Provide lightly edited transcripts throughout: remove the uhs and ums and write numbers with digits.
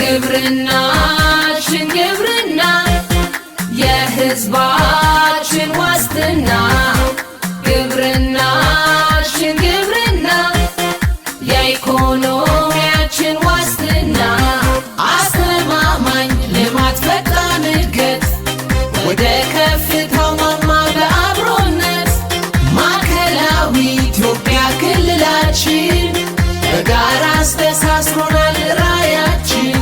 ግብርናችን ግብርና የሕዝባችን ዋስትና ግብርናችን ግብርና የኢኮኖሚያችን ዋስትና አስተማማኝ ልማት ፈጣን እድገት ወደ ከፍታው ማማ በአብሮነት ማዕከላዊ ኢትዮጵያ ክልላችን በጋራ አስተሳስሮናል ራዕያችን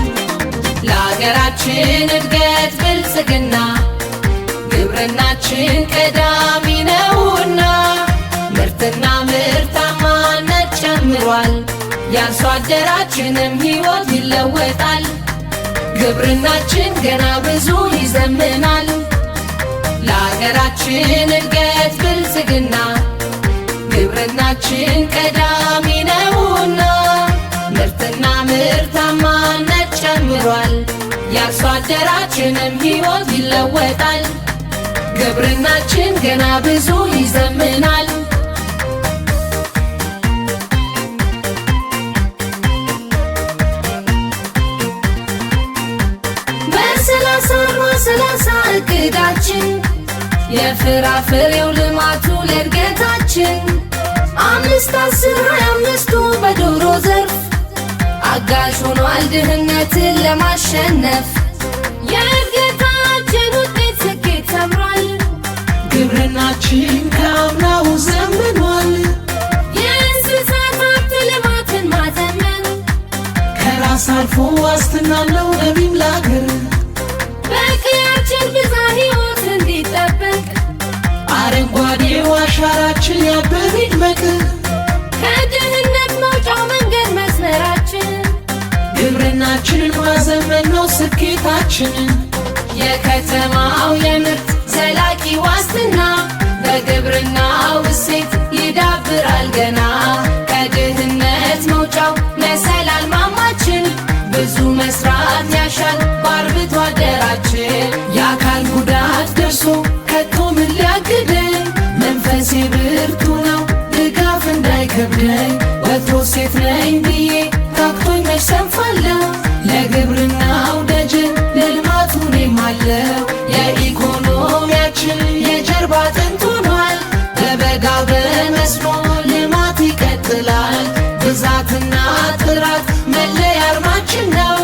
ለሀገራችን እድገት ብልጽግና ግብርናችን ቀዳሚ ነውና ምርትና ምርታማነት ጨምሯል የአርሶ አደራችንም ሕይወት ይለወጣል ግብርናችን ገና ብዙ ይዘምናል ለሀገራችን እድገት ብልጽግና ግብርናችን ቀዳሚ ነውና ምርትና ምርታማነት ጨምሯል የአርሶ አደራችንም ሕይወት ይለወጣል ግብርናችን ገና ብዙ ይዘምናል በሰላሳ እቅዳችን የፍራፍሬው ልማቱ ለእድገታችን 5-10-25ቱ በዶሮ ዘርፍ አጋዥ ሆኗል ድህነትን ለማሸነፍ የእድገታችን ውጤት ስኬት ሰምሯል ግብርናችን ከአምናው ዘምኗል የእንስሳት ሀብት ልማትን ማዘመን ከራስ አልፎ ዋስትና አለው ለቢም ለአገር በቀያችን ብዝሃ ሕይወት እንዲጠበቅ አረንጓዴው አሻራችን ያብብ ይድመቅ ከድህነት መውጫው መንገድ መስመራችን ግብርናችንን ማዘመን ነው ስኬታችን የከተማው የምርት ዘላቂ ዋስትና በግብርናው እሴት ይዳብራል ገና ከድህነት መውጫው መሰላል ማማችን ብዙ መስራት ያሻል በአርብቶ አደራችን የአካል ጉዳት ደርሶ ከቶ ምን ሊያግደኝ መንፈሴ ብርቱ ነው ድጋፍ እንዳይከብደኝ ወትሮ ሴት ነኝ ብዬ ታክቶኝ መች ሰንፋለሁ ለግብርናው ደጀን ለልማቱ እኔም አለሁ የኢኮኖሚያችን የጀርባ አጥንት ሆኗል በበጋው በመስኖ ልማት ይቀጥላል ብዛትና ጥራት መለያ አርማችን ነው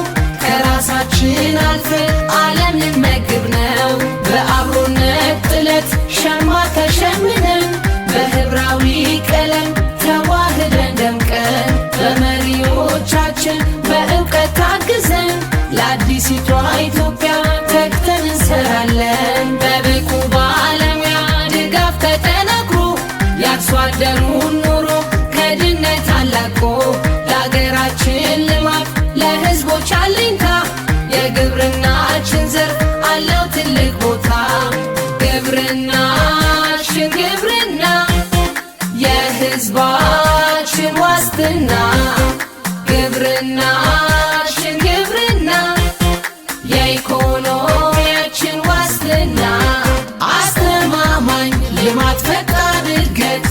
ከራሳችን አልፈን ዓለም ልንመግብ ነው በአብሮነት ጥለት ሸማ ተሸምነን በህብራዊ ቀለም ተዋህደን ደምቀን በመሪዎቻችን በእውቀት ታግዘን ለአዲሲቷ ኢትዮጵያ ተግተን እንሰራለን በብቁ ባለሙያ ድጋፍ ተጠናክሮ የአርሶ አደሩን ኑሮ ከድህነት አላቆ ለአገራችን ልማት ለሕዝቦች አለኝታ የግብርናችን ዘርፍ አለው ትልቅ ቦታ ግብርናችን ግብርና የሕዝባችን ዋስትና ግብርናችን ግብርና የኢኮኖሚያችን ዋስትና አስተማማኝ ልማት ፈጣን እድገት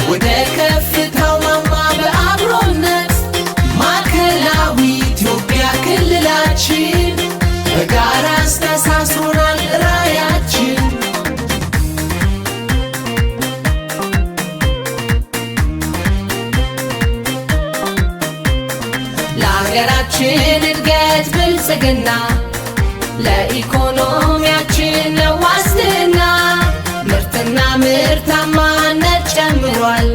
ወደ ከፍታው ማማ በአብሮነት ማዕከላዊ ኢትዮጵያ ክልላችን በጋራ አስተሳስሮናል ራዕያችን ለሀገራችን እድገት ብልጽግና ለኢኮኖሚያችን ዋስትና ምርትና ምርታማነት ጨምሯል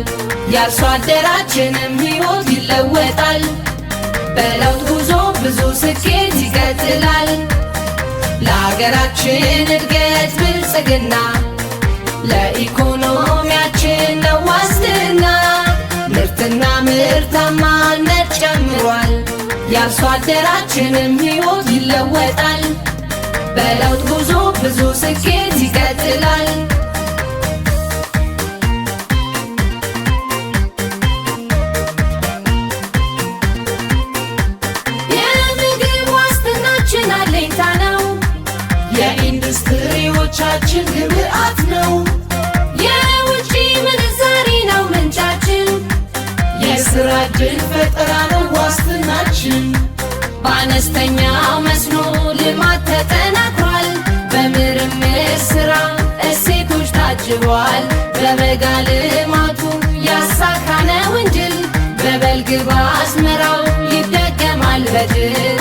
የአርሶ አደራችንም ሕይወት ይለወጣል በለውጥ ጉዞ ብዙ ስኬት ይቀጥላል ለሀገራችን እድገት ብልጽግና ለኢኮኖሚያችን ዋስትና ምርትና ምርታማነት ጨምሯል የአርሶ አደራችንም ሕይወት ይለወጣል በለውጥ ጉዞ ብዙ ስኬት ይቀጥላል የምግብ ዋስትናችን አለኝታ ነው የኢንዱስትሪዎቻችን ግብአት ነው የውጭ ምንዛሪ ነው የሥራ ዕድል ፈጠራ ነው ዋስትናችን። በአነስተኛ ሶስተኛው መስኖ ልማት ተጠናክሯል። በምርምር ስራ እሴቶች ታጅቧል። በበጋ ልማቱ ያሳካነው እንጅል በበልግ በአዝመራው ይደገማል በድል።